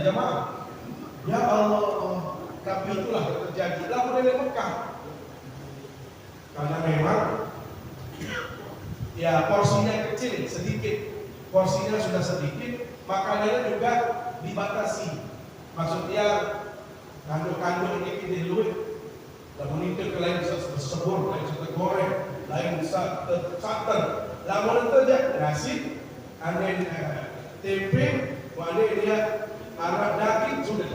jamaah. Ya Allah, tapi itulah yang terjadi. Lalu dari Mekah, karena memang ya porsinya kecil, sedikit, porsinya sudah sedikit, makanannya juga dibatasi. Maksudnya kandung-kandung ini kita dulu, namun itu ke lain bisa sebur, lain bisa goreng, lain bisa santan, namun itu aja nasi, ada tempe, ada dia arah daging sudah.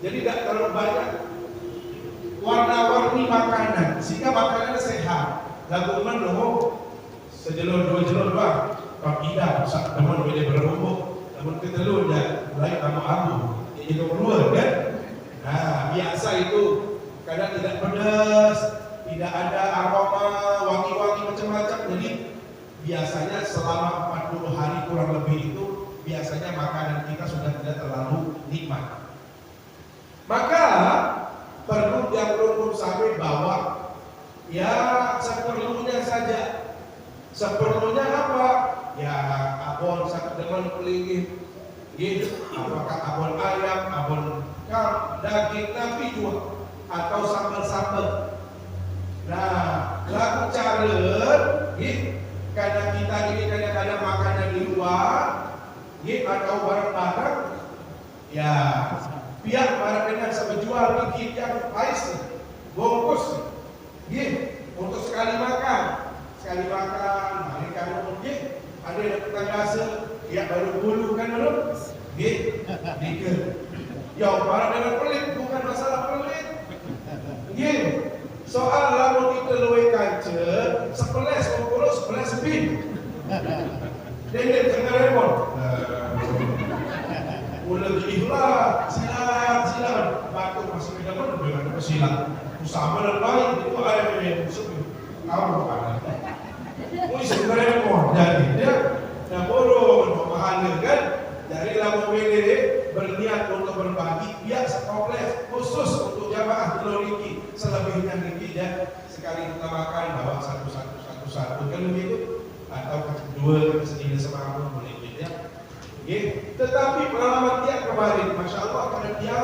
Jadi tidak terlalu banyak warna-warni makanan, sehingga makanannya sehat. Lagu menurut sejelur dua jelur doang, tidak usah teman boleh berumur, namun ketelur dan mulai abu-abu, jadi keluar kan. Nah biasa itu kadang tidak pedas, tidak ada aroma wangi-wangi macam-macam. Jadi biasanya selama 40 hari kurang lebih itu biasanya makanan kita sudah tidak terlalu nikmat. Maka perlu yang rukun sampai bawa ya seperlunya saja. Seperlunya apa? Ya abon satu dengan pelingin, gitu. Apakah abon ayam, abon daging nabi juga, atau sambal-sambal. Nah, laku cara, gitu. Karena kita ini kadang-kadang makannya di luar, gitu, atau barang-barang, ya pihak barang dengan sebejual dikit yang pais, bungkus, gitu, untuk sekali makan. Sekali makan, mereka mungkin ada yang tetangga ya baru bulu kan belum, gitu, ya barang dengan pelit bukan masalah pelit, gitu. Soal lamun kita luwe kancet, sepeles mengkulo sepeles bin, dendek tengah remon, mulai diikhlas, silakan, batuk masih minum dengan silakan, usama dan baik itu ayam yang musuh, tahu bukan? Mui sebenarnya mau jadi dia, nah bodoh memahami kan, dari lamu bede berniat untuk berbagi, biar sekompleks khusus untuk jamaah Teluriki, selebihnya niki dan sekali kita makan bawa satu kan begitu, atau kedua kesini semalam boleh beda. Tetapi pengalaman dia kemarin, masya Allah, karena dia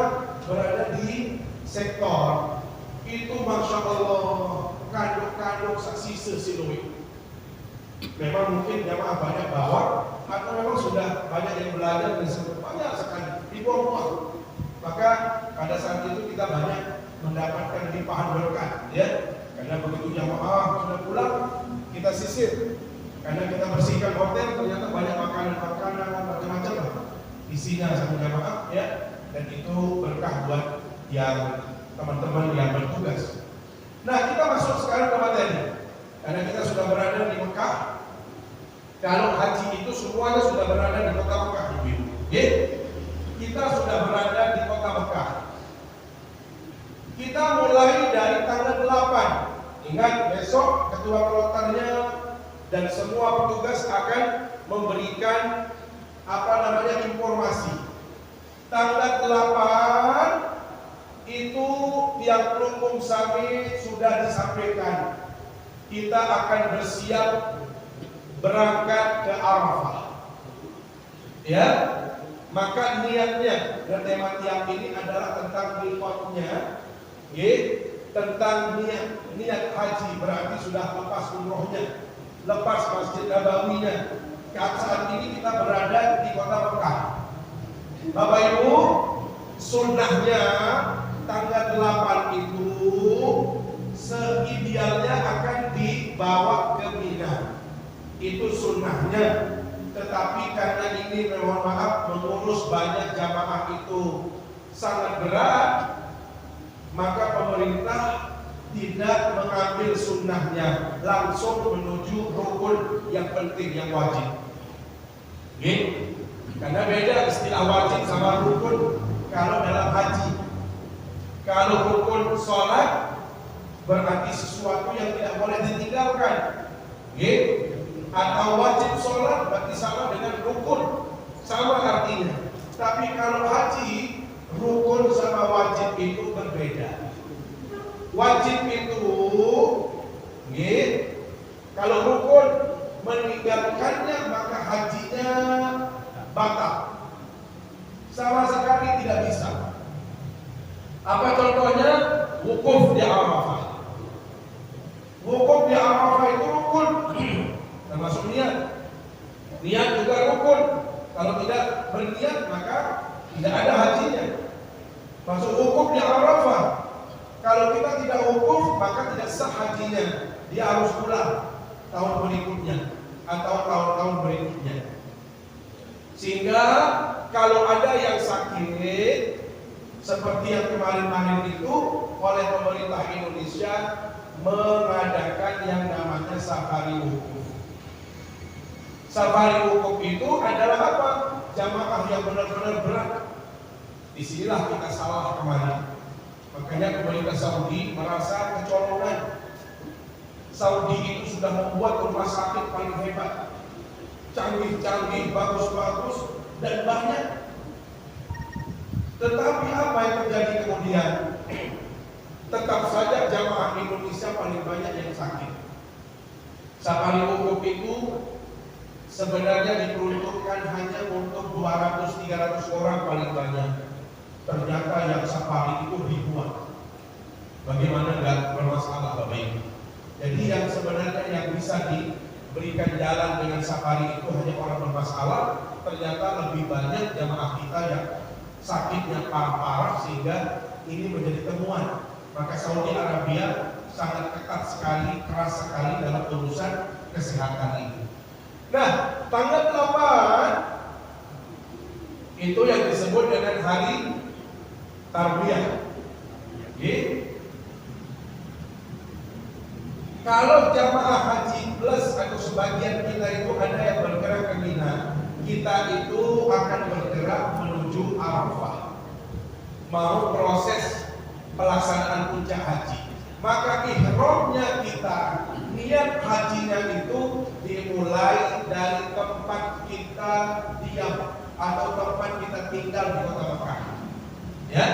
berada di sektor itu, masya Allah, kandung saksi sesilui. Memang mungkin jamaah banyak bawa, atau memang sudah banyak yang belajar dan banyak sekali dibuang-buang. Maka pada saat itu kita banyak mendapatkan limpahan berkah, ya. Karena begitu jamaah sudah pulang, kita sisir. Karena kita bersihkan hotel, ternyata banyak makanan-makanan macam-macam lah isinya sama jamaah, ya. Dan itu berkah buat yang teman-teman yang bertugas. Nah, kita masuk sekarang ke materi. Karena kita sudah berada di Mekah. Kalau haji itu semuanya sudah berada di kota Mekah, Ibu. Kita sudah berada di kota Mekah. Kita mulai dari tanggal 8. Ingat, besok ketua kloternya dan semua petugas akan memberikan informasi. Tanggal 8 itu yang pelungkung sami sudah disampaikan. Kita akan bersiap berangkat ke Arafah. Ya, maka niatnya dan tema tiap ini adalah tentang miqatnya, tentang niat haji, berarti sudah lepas umrohnya, lepas Masjid Nabawinya. Saat ini kita berada di kota Mekah. Bapak Ibu, sunnahnya tanggal 8 itu seidealnya akan dibawa ke Mina. Itu sunnahnya. Tetapi karena ini mohon maaf mengurus banyak jamaah itu sangat berat, maka pemerintah tidak mengambil sunnahnya, langsung menuju rukun yang penting, yang wajib. Karena beda istilah wajib sama rukun kalau dalam haji. Kalau rukun sholat berarti sesuatu yang tidak boleh ditinggalkan. Atau wajib sholat berarti sama dengan rukun, sama artinya. Tapi kalau haji, rukun sama wajib itu berbeda. Wajib itu, kalau rukun meninggalkannya maka hajinya batal. Sama sekali tidak bisa. Apa contohnya? Wukuf di Arafah. Wukuf di Arafah itu rukun, termasuk niat. Niat juga rukun. Kalau tidak berniat maka tidak ada hajinya. Masuk wukuf di Arafah. Kalau kita tidak wukuf maka tidak sah hajinya. Dia harus pulang tahun berikutnya atau tahun-tahun berikutnya. Sehingga kalau ada yang sakit seperti yang kemarin-kemarin itu, oleh pemerintah Indonesia mengadakan yang namanya safari wukuf. Safari wukuf itu adalah apa? Jamaah yang benar-benar berat. Disinilah kita salah kemarin. Makanya pemerintah Saudi merasa kecolongan. Saudi itu sudah membuat rumah sakit paling hebat, canggih-canggih, bagus-bagus, dan banyak. Tetapi apa yang terjadi kemudian? Tetap saja jamaah Indonesia paling banyak yang sakit. Safari wukuf itu sebenarnya diperuntukkan hanya untuk 200-300 orang paling banyak. Ternyata yang safari itu ribuan. Bagaimana enggak bermasalah Bapak Ibu? Jadi yang sebenarnya yang bisa diberikan jalan dengan safari itu hanya orang bermasalah. Ternyata lebih banyak jamaah kita yang sakitnya parah-parah sehingga ini menjadi temuan. Maka Saudi Arabia sangat ketat sekali, keras sekali dalam urusan kesehatan ini. Nah, tanggal 8 itu yang disebut dengan hari Tarbiyah. Kalau jamaah haji plus atau sebagian kita itu ada yang bergerak ke Mina, kita itu akan bergerak menuju Arafah, mau proses pelaksanaan puncak haji. Maka ihramnya kita, niat hajinya itu dimulai dari tempat kita diam atau tempat kita tinggal di kota Mekah. Ya,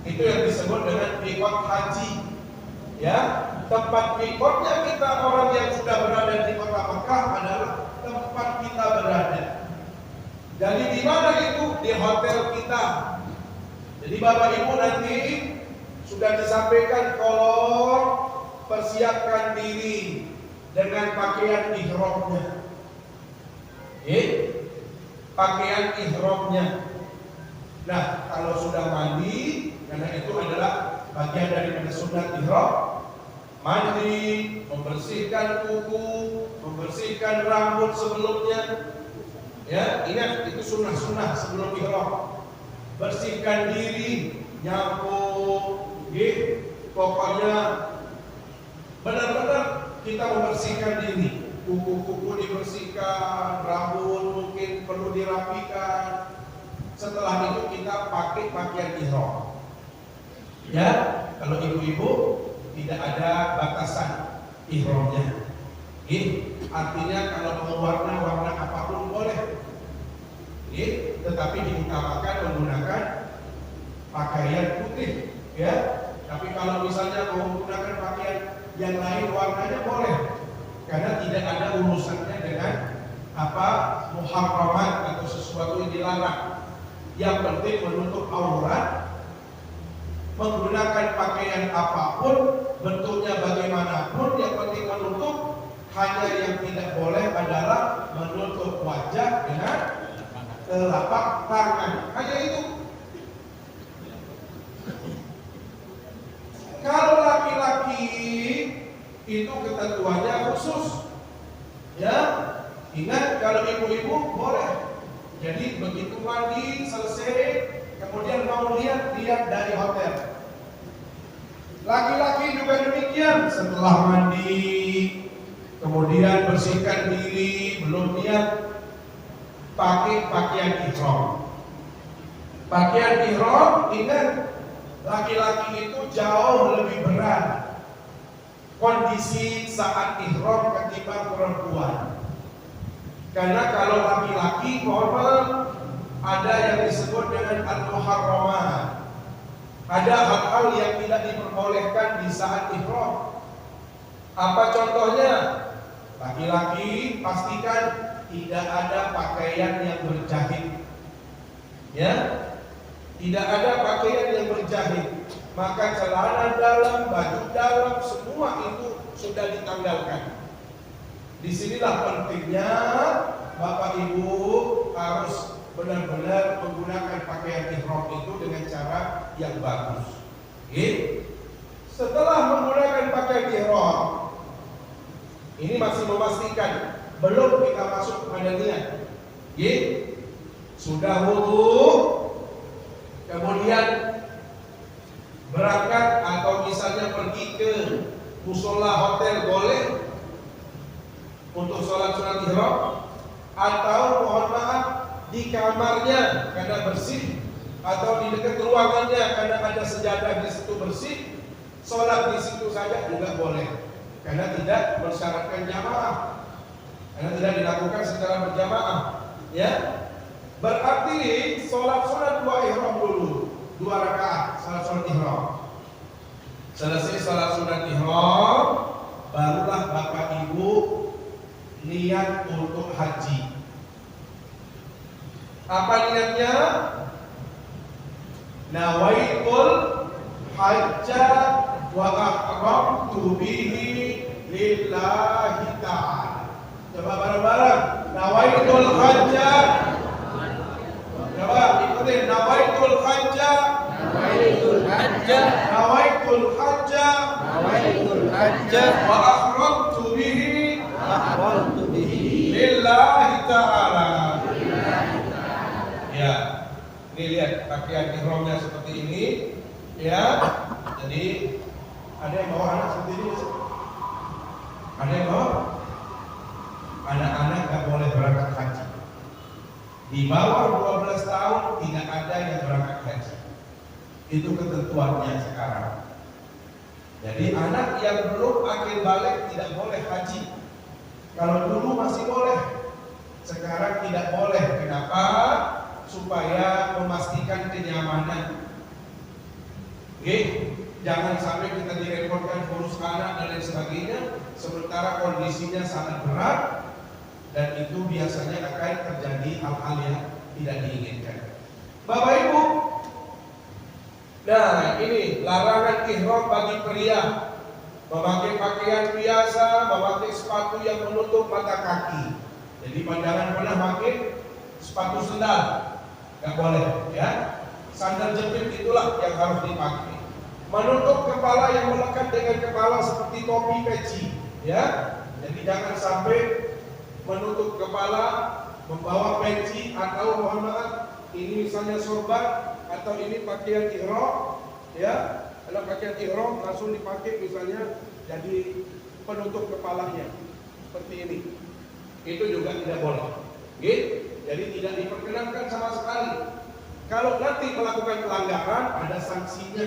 itu yang disebut dengan miqat haji. Ya, tempat miqatnya kita orang yang sudah berada di kota Mekah adalah tempat kita berada. Jadi di mana itu? Di hotel kita. Jadi Bapak Ibu nanti sudah disampaikan kalau persiapkan diri dengan pakaian ihramnya. Pakaian ihramnya. Nah, kalau sudah mandi, karena itu adalah bagian dari sunat ihram, mandi, membersihkan kuku, membersihkan rambut sebelumnya. Ya, ingat itu sunnah-sunnah sebelum ihram. Bersihkan diri, nyapu, pokoknya benar-benar kita membersihkan diri. Kuku-kuku dibersihkan, rambut mungkin perlu dirapikan. Setelah itu kita pakai pakaian ihram. Ya, kalau ibu-ibu tidak ada batasan ihramnya. Artinya kalau mau warna apapun boleh. Tetapi diutamakan menggunakan pakaian putih. Ya, tapi kalau misalnya mau menggunakan pakaian yang lain warnanya boleh, karena tidak ada urusannya dengan muharramat atau sesuatu yang dilarang. Yang penting menutup aurat, menggunakan pakaian apapun, bentuknya bagaimanapun, yang penting menutup. Hanya yang tidak boleh adalah menutup wajah dengan telapak tangan. Hanya itu. Kalau laki-laki itu ketentuannya khusus. Ya, ingat kalau ibu-ibu boleh. Jadi begitu mandi selesai, kemudian mau lihat dari hotel. Laki-laki juga demikian, setelah mandi, kemudian bersihkan diri, belum niat, pakai pakaian ihram. Pakaian ihram, ingat, laki-laki itu jauh lebih berat kondisi saat ihram ketimbang perempuan. Karena kalau laki-laki normal ada yang disebut dengan al-muharramat. Ada hal-hal yang tidak diperbolehkan di saat ihram. Apa contohnya? Laki-laki pastikan tidak ada pakaian yang berjahit. Ya. Tidak ada pakaian yang berjahit. Maka celana dalam, baju dalam, semua itu sudah ditanggalkan. Disinilah pentingnya Bapak Ibu harus benar-benar menggunakan pakaian ihram itu dengan cara yang bagus. Setelah menggunakan pakaian ihram, ini masih memastikan belum kita masuk kepada niat. Sudah wudu, kemudian berangkat atau misalnya pergi ke musola hotel boleh untuk sholat sunat ihram, atau mohon maaf di kamarnya karena bersih, atau di dekat ruangannya karena ada sejadah di situ bersih, sholat di situ saja juga boleh, karena tidak mensyaratkan jamaah, karena tidak dilakukan secara berjamaah. Ya, berarti sholat sunat dua ihram dulu, 2 rakaat sholat sunat ihram. Selesai sholat sunat ihram, barulah Bapak Ibu niat untuk haji. Apa niatnya? Nawaitul hajja wa aqramtu bihi lillahi ta'ala. Coba bareng-bareng. Nawaitul hajja. Coba ikutin. Nawaitul hajja. Nawaitul hajja. Nawaitul hajja. Nawaitul hajja. Wa aqramtu bihi lillahi ta'ala. Ya, ini lihat pakaian ihramnya seperti ini. Ya, jadi ada yang bawa anak seperti ini. Ada yang bawa anak-anak nggak boleh berangkat haji. Di bawah 12 tahun tidak ada yang berangkat haji. Itu ketentuannya sekarang. Jadi anak yang belum akil balik tidak boleh haji. Kalau dulu masih boleh, sekarang tidak boleh. Kenapa? Supaya memastikan kenyamanan. Jangan sampai kita direpotkan urus anak dan lain sebagainya, sementara kondisinya sangat berat, dan itu biasanya akan terjadi hal-hal yang tidak diinginkan. Bapak Ibu, nah ini larangan ihram bagi pria. Memakai pakaian biasa, memakai sepatu yang menutup mata kaki. Jadi jangan pernah pakai sepatu sendal, nggak boleh, ya. Sandal jepit itulah yang harus dipakai. Menutup kepala yang melekat dengan kepala seperti topi peci, ya. Jadi jangan sampai menutup kepala, membawa peci, atau mohon maaf, ini misalnya sorban atau ini pakaian ihram, ya. Kalau pakaian ihram langsung dipakai misalnya jadi penutup kepalanya seperti ini, itu juga tidak boleh. Jadi tidak diperkenankan sama sekali. Kalau nanti melakukan pelanggaran ada sanksinya.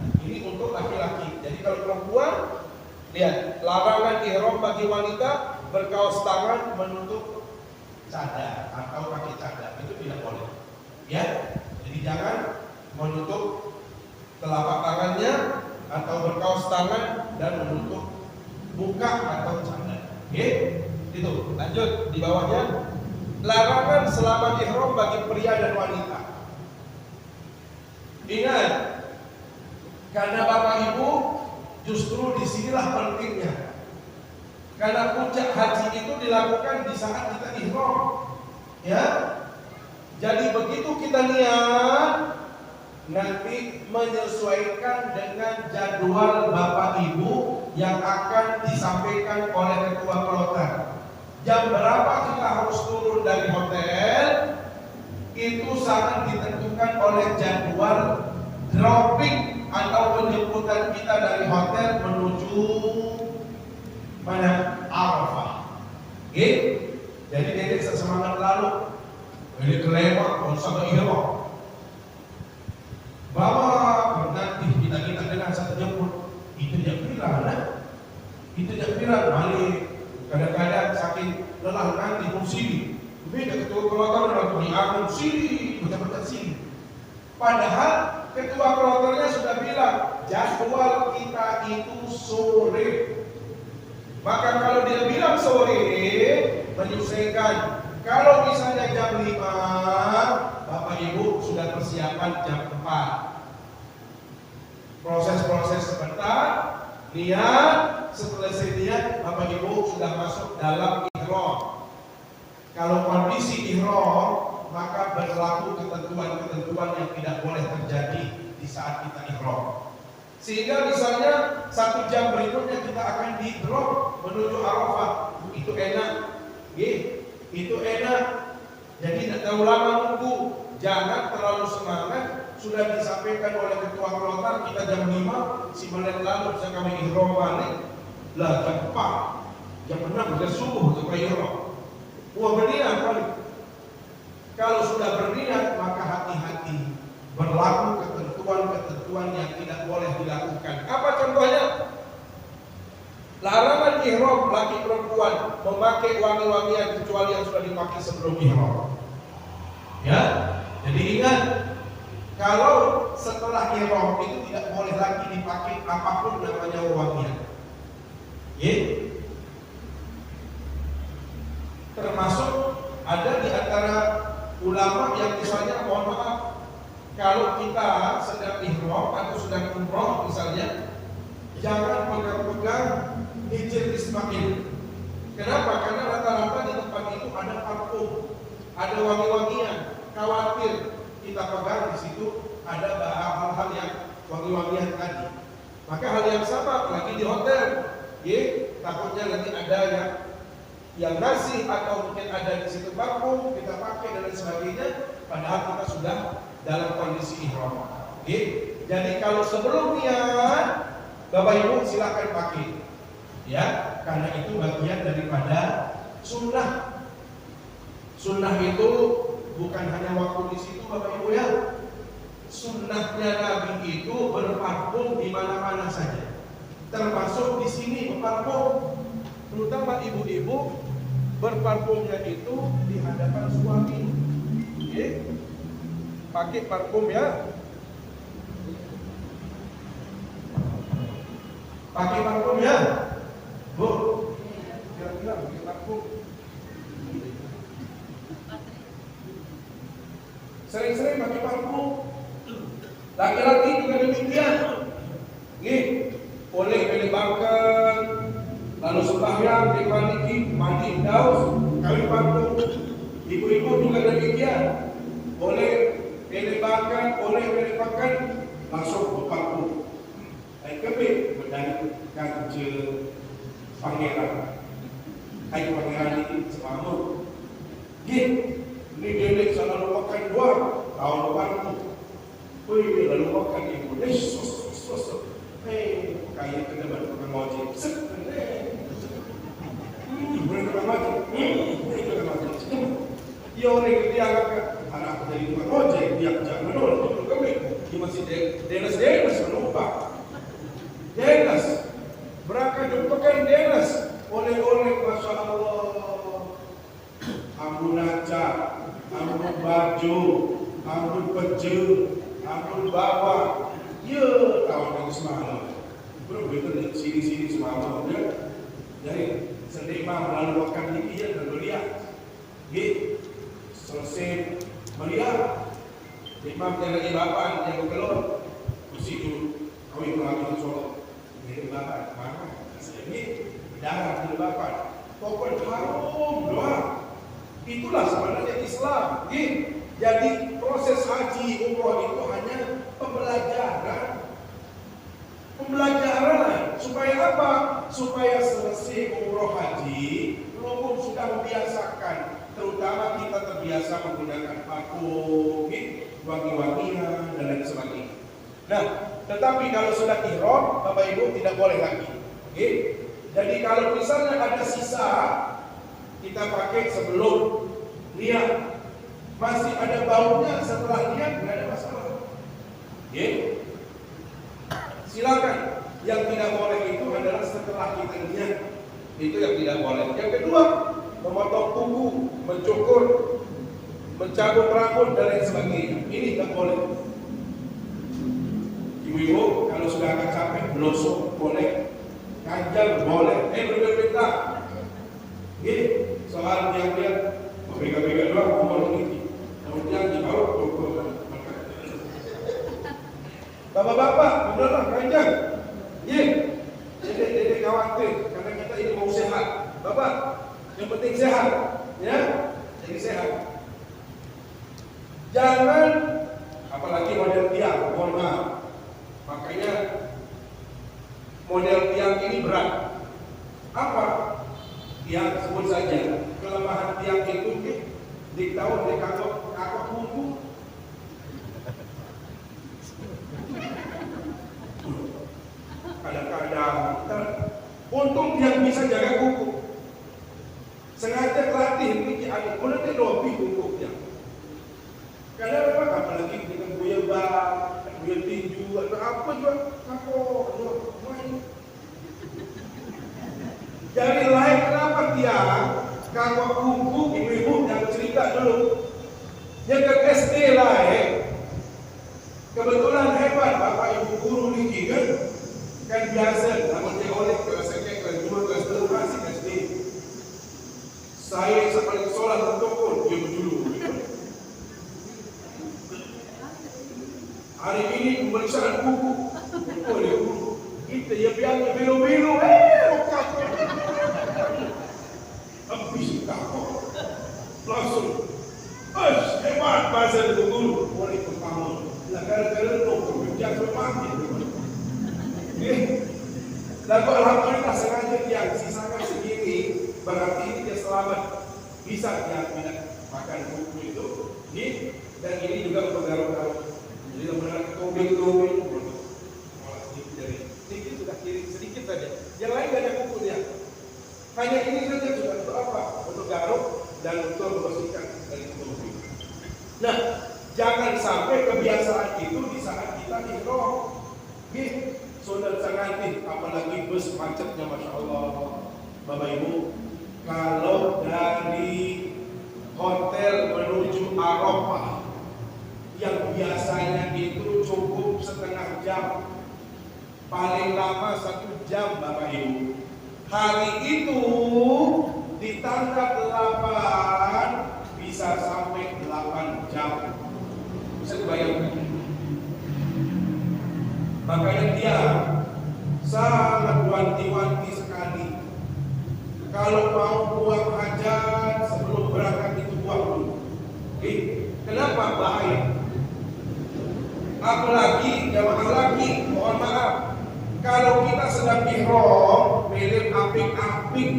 Nah, ini untuk laki-laki. Jadi kalau perempuan, lihat larangan ihram bagi wanita berkaos tangan menutup cadar atau pakai cadar, itu tidak boleh. Ya, jadi jangan menutup telapak tangannya atau berkaos tangan dan menutup muka atau cadar. Itu. Lanjut di bawahnya. Larangan selama ihram bagi pria dan wanita. Ingat, karena Bapak Ibu justru disinilah pentingnya. Karena puncak haji itu dilakukan di saat kita ihram, ya. Jadi begitu kita niat, nanti menyesuaikan dengan jadwal Bapak Ibu yang akan disampaikan oleh ketua kloter. Jam berapa kita harus turun dari hotel, itu sangat ditentukan oleh jadwal dropping atau penjemputan kita dari hotel menuju mana? Arafah. Jadi Dedek sesemangat lalu ini kelewat, konsol ihram. Bawa nanti kita dengan satu jemput, itu jam pirang, itu jam pirang balik. Kadang-kadang saking lelah nanti musili, beda ketua kloter dalam aku musili, betul-betul sini. Padahal ketua kloternya sudah bilang jadwal kita itu sore. Maka kalau dia bilang sore, menyesuaikan. Kalau misalnya jam 5, Bapak Ibu sudah persiapan jam 4. Proses-proses sebentar, niat, selesai niat, Bapak Ibu sudah masuk dalam ihram. Kalau kondisi ihram, maka berlaku ketentuan-ketentuan yang tidak boleh terjadi di saat kita ihram. Sehingga misalnya 1 jam berikutnya kita akan di-drop menuju Arafah. Itu enak, itu enak. Jadi tidak terlalu lama nunggu, jangan terlalu semangat. Sudah disampaikan oleh ketua kloter kita jam 5, si menit lalu bisa kami ihram balik. Lah jam 4, jam 6 sudah subuh untuk ihram. Wah berniat kali. Kalau sudah berniat maka hati-hati. Berlaku ketentuan-ketentuan yang tidak boleh dilakukan. Apa contohnya? Larangan ihram laki perempuan memakai wangi-wangian kecuali yang sudah dipakai sebelum ihram. Ya, jadi ingat, kalau setelah ihram itu tidak boleh lagi dipakai apapun namanya wangian. Termasuk ada di antara ulama yang misalnya mohon maaf, kalau kita sedang ihram atau sedang umroh misalnya, jangan pegang-pegang hijr Ismail. Kenapa? Karena rata-rata di tempat itu ada parfum, ada wangi-wangian. Khawatir kita pegang di situ ada hal-hal yang wangi-wangian tadi. Maka hal yang sama lagi di hotel, takutnya nanti ada yang ngasih atau mungkin ada di situ parfum kita pakai dan lain sebagainya. Padahal kita sudah dalam kondisi ihram. Jadi kalau sebelum niat, Bapak Ibu silakan pakai, ya, karena itu bagian daripada sunnah. Sunnah itu bukan hanya waktu di situ, Bapak Ibu ya. Sunnahnya Nabi itu berparfum di mana-mana saja, termasuk di sini berparfum. Terutama ibu-ibu berparfumnya itu di hadapan suami. Pakai parfum ya. Pakai parfum ya. Bu, kira-kira pakai parfum. Sering-sering pakai parfum. Laki-laki juga demikian. Boleh pilih makan, lalu sembahyang, dimaniki, mandi daus, kawin parfum. Ibu-ibu juga demikian. Boleh pilih makan, boleh pilih makan, masuk ke parfum. Kebik berdari kerja pangeran. Hai pangeran ini selamat. Ini delik sana lupakan dua tahun lepas tu. Wih, lalu lupakan ibu. Sos. Kayak kena bantu dengan wajib. Boleh dengan wajib. Dia orang yang dianggap anak dari tukang ojek, dia kerja menol. Dia masih denas menumpang. Denas, berangkat jumpakan denas, oleh-oleh, Masya Allah, ambun aca, ambun baju, ambun peju, ambun bawah, ya tahun yang semalam, betul sini semalam, ya. Jadi sedih mah lalu makan ini ya dan melihat, selesai melihat, imam yang lagi bapak yang keluar, mesti dulu, kawin mengambil sholat. Bapak, mana? Ini darah di bapak. Pokoknya harum doa. Itulah sebenarnya Islam. Jadi proses haji umroh itu hanya pembelajaran. Supaya apa? Supaya selesai umroh haji, lu sudah membiasakan. Terutama kita terbiasa menggunakan parfum, wangi-wangian dan lain sebagainya. Nah, tetapi kalau sudah ihram, Bapak Ibu tidak boleh lagi. Jadi kalau misalnya ada sisa, kita pakai sebelum niat. Masih ada baunya setelah niat, tidak ada masalah. Silakan. Yang tidak boleh itu adalah setelah kita niat. Itu yang tidak boleh. Yang kedua, memotong kuku, mencukur, mencabut rambut dan lain sebagainya. Ini tidak boleh. Ibu-ibu kalau sudah agak capek, belosok boleh, kanjal boleh, berbeda. Soal yang dia bega-bega doang ngomong ini, kemudian di bawah Bapak-bapak, udahlah keranjang. Ye, dedek khawatir karena kita ini mau sehat. Bapak, yang penting sehat, ya, jadi sehat. Jangan, apalagi model tiang, mohon maaf. Makanya model tiang ini berat. Apa? Tiang sebut saja. Kelemahan tiang itu di tahun di kakak kuku. Kadang-kadang untung tiang bisa jaga kuku. Sengaja latih ini ada boleh dobi kukunya. Karena memang apalagi dengan buaya bak, buaya tinju atau apa juga kapok main. Jadi lain kenapa tiang kakak kuku ibu-ibu yang cerita dulu. Yang ke SD lain kebetulan hebat bapak ibu guru ini kan biasa namun teori kelas 1, kelas 2, kelas 3 masih SD. Saya sampai sholat bertokon dia dulu. Hari ini pemeriksaan buku. Oleh guru kita ya biarnya belo-belo habis kakak langsung hebat bahasa itu guru. Oleh pertama negara-negara dokter biasa mati. Lalu alhamdulillah sengaja yang sisakan segini berarti ini dia selamat bisa dia tidak makan buku itu. Dan ini juga untuk garuk-garuk. Jadi benar tobing-tobing malah sedikit sudah kiri sedikit saja. Yang lain gak ada kuku dia. Hanya ini saja sudah untuk apa? Untuk garuk dan untuk membersihkan dari tobing. Nah, jangan sampai kebiasaan itu di saat kita ihram. Saudara sangat apalagi bus macetnya masya Allah. Bapak Ibu, kalau dari hotel menuju Arafah yang biasanya itu cukup setengah jam, paling lama 1 jam Bapak Ibu. Hari itu ditangkap 8 bisa sampai 8 jam. Bisa dibayangkan? Makanya dia sangat wanti-wanti sekali. Kalau mau buang hajat sebelum berangkat itu buang dulu. Kenapa bahaya? Apalagi jamaah lagi, mohon maaf. Kalau kita sedang ihram, pilih apik-apik.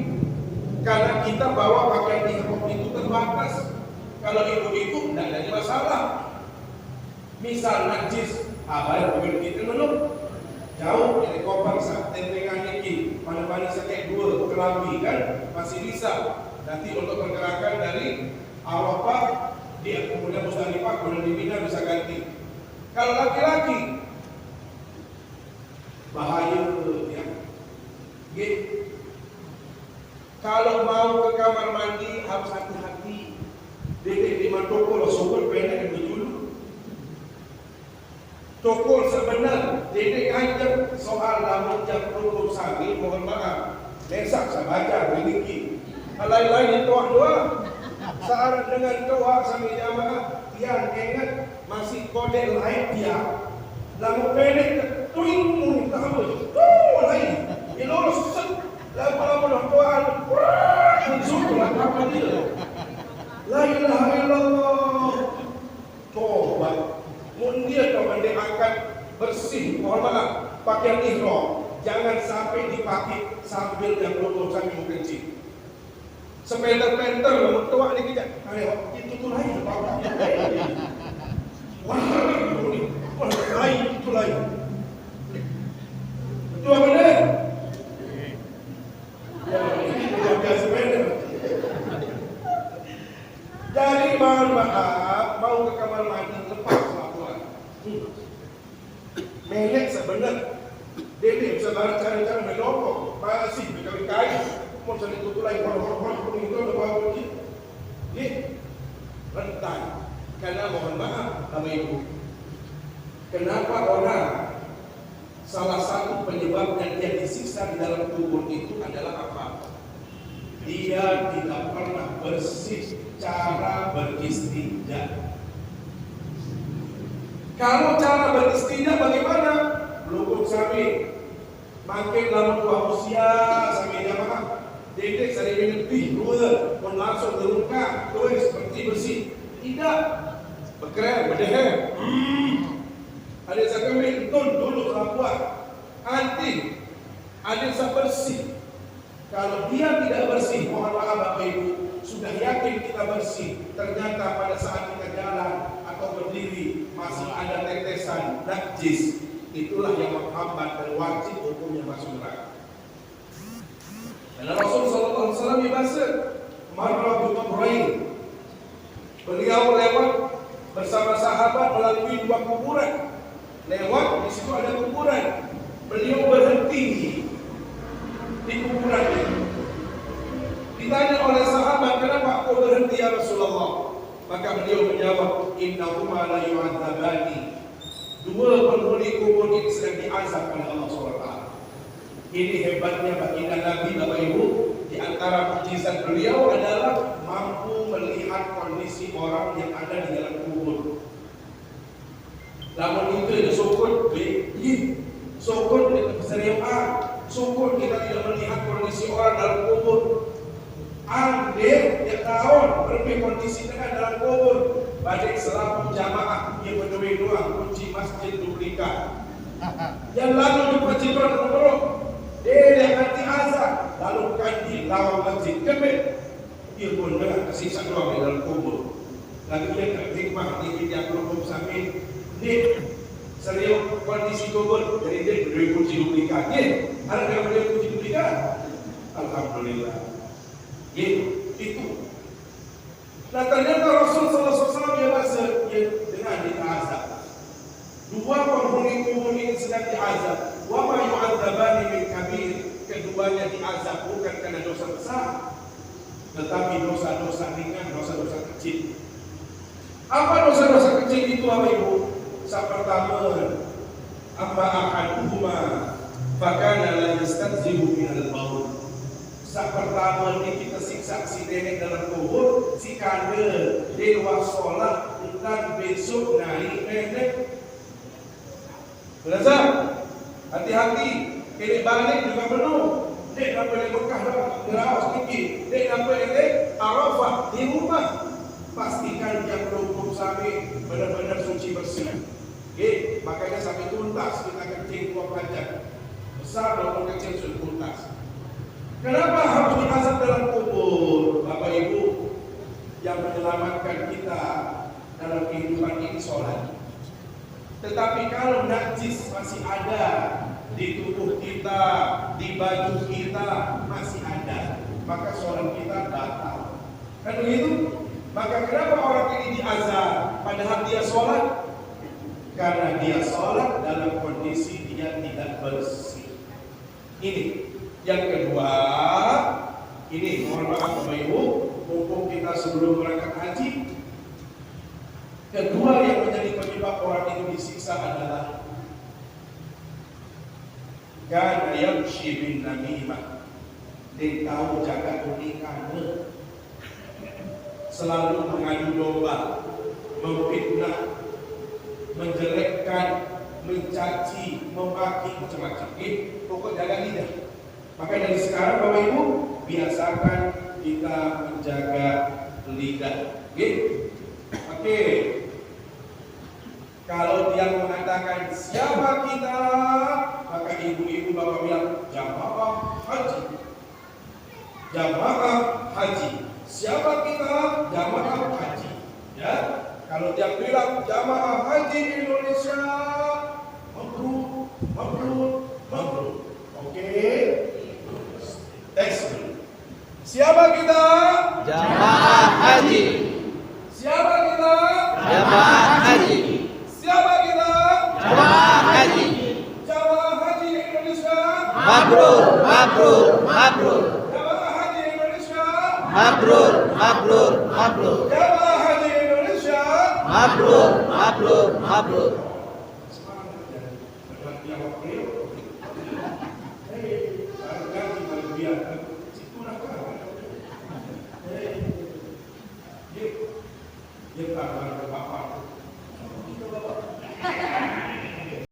Karena kita bawa pakaian ihram itu terbatas. Kalau itu tidak ada masalah. Misal najis, abang mobil kita belum jauh dari kopar saat tempengan ini mana-mana sekek 2 kelambi kan masih bisa nanti untuk pergerakan dari Arafah dia kemudian Musdalifah kemudian di Mina bisa ganti. Kalau laki-laki bahaya ya. Kalau mau ke kamar mandi harus hati-hati. Dedek di Mandoko lo sokol pendek yang dulu. Tokol sebenar, dedek ajar soal namun jam rukun sagi, mohon maaf. Lesak saya baca memiliki. Lain-lain itu doa. Syarat dengan doa sambil jamaah, yang ingat masih kode lain dia. Lalu pendek tuing tahu. Lain. Ilurus set. Lama-lama doa. Mensyukur apa dia. La ilaha illallah. Tobat. Dia kalau dia angkat bersih, mohon maaf, pakaian ihram jangan sampai dipakai sambil yang lulusan yang kecil. Sepenter-penter, tua ni kita, itu tu lain. Wah, lain itu lain. Itu apa benar? Ya, sepenter. Jadi mohon maaf, mau ke kamar mandi lepas. Melek sebenar. Dia bisa cara-cara mendorong masih berkali-kali mau cari tutup lain orang-orang itu ada bawa begini. Rentan. Karena mohon maaf Bapak Ibu. Kenapa orang salah satu penyebabnya dia disiksa di dalam tubuh itu adalah apa? Dia tidak pernah bersih cara beristinja. Kalau cara beristinja bagaimana? Lukuk sami, makin lama tua usia sami jamaah. Dedek sari lebih dua, pun langsung terungkap, dua seperti bersih. Tidak, berkeren, berdehem. Ada sakit tun dulu kalau buat. Anti, ada yang bersih. Kalau dia tidak bersih, mohon maaf Bapak Ibu, sudah yakin kita bersih, ternyata pada saat kita jalan atau berdiri masih ada tetesan najis, itulah yang menghambat dan wajib hukumnya masuk neraka. Dan Rasul sallallahu alaihi wasallam bahasa marra bi qabrain. Beliau lewat bersama sahabat melalui dua kuburan. Lewat di situ ada kuburan. Beliau berhenti di kuburan itu. Ditanya oleh sahabat, kenapa kau berhenti ya Rasulullah? Maka beliau menjawab, innahuma la yu'adzabani. Dua penghuni kubur ini sedang diazab oleh Allah SWT. Ini hebatnya baginda Nabi Bapak Ibu. Di antara mukjizat beliau adalah mampu melihat kondisi orang yang ada di dalam kubur. Namun itu ada sukun, sukun kita berseriuan, sukun kita tidak melihat kondisi orang dalam kubur. Andai yang tahun berbagai kondisi dengan dalam kubur, balik selaku jamaah yang berdua doang kunci masjid duplikat. Yang lalu jumpa ciprat nomor, dia nanti azab, lalu kanji lawan masjid kebet, dia pun dengan kesiksa doang di dalam kubur. Lalu dia tak hikmah di kita hukum sambil dia serius kondisi kubur, jadi dia berdua kunci duplikat. Ada yang berdua kunci duplikat, alhamdulillah. Itu. Nah ternyata Rasul sallallahu alaihi wasallam dia bahasa dengan diazab. Dua penghuni kubur ini sedang diazab. Wa ma yu'adzabani min kabir. Keduanya diazab bukan karena dosa besar, tetapi dosa-dosa ringan, dosa-dosa kecil. Apa dosa-dosa kecil itu Bapak Ibu? Yang pertama, amma ahaduhuma fakana la yastanzihu minal maut. Yang pertama ini kita siksa si nenek dalam kubur, si kanda dewa sholat dan besok naik nenek. Belajar, hati-hati. Kini balik juga penuh. Dek nampak di Mekah dapat derawas tinggi. Dek nampak di Arafah di rumah. Pastikan yang berhukum sampai benar-benar suci bersih. Makanya sampai tuntas kita kencing 2 jam. Besar maupun kecil sudah tuntas. Kenapa harus diazab dalam kubur? Bapak Ibu, yang menyelamatkan kita dalam kehidupan ini sholat. Tetapi kalau najis masih ada di tubuh kita, di baju kita masih ada, maka sholat kita batal. Kan begitu? Maka kenapa orang ini diazab padahal dia sholat? Karena dia sholat dalam kondisi dia tidak bersih. Ini. Yang kedua, ini mohon maaf Bapak Ibu, mumpung kita sebelum berangkat haji, kedua yang menjadi penyebab orang itu disiksa adalah kana yamshi bin namimah. Dia tahu jaga unikane, selalu mengadu domba, memfitnah, menjelekkan, mencaci, memaki macam-macam. Pokok jaga lidah. Maka dari sekarang Bapak Ibu biasakan kita menjaga lidah. Oke. Kalau dia mengatakan siapa kita, maka ibu-ibu bapak bilang jamaah haji. Jamaah haji. Siapa kita? Jamaah haji. Ya. Kalau dia bilang jamaah haji Indonesia, mabrur, mabrur, mabrur. Oke. Teks. Siapa kita? Jamaah haji. Siapa kita? Jamaah haji. Siapa kita? Jamaah haji. Jamaah haji Indonesia. Mabrur, mabrur, mabrur. Jamaah haji Indonesia. Mabrur, mabrur, mabrur. Jamaah haji Indonesia. Mabrur, mabrur, mabrur.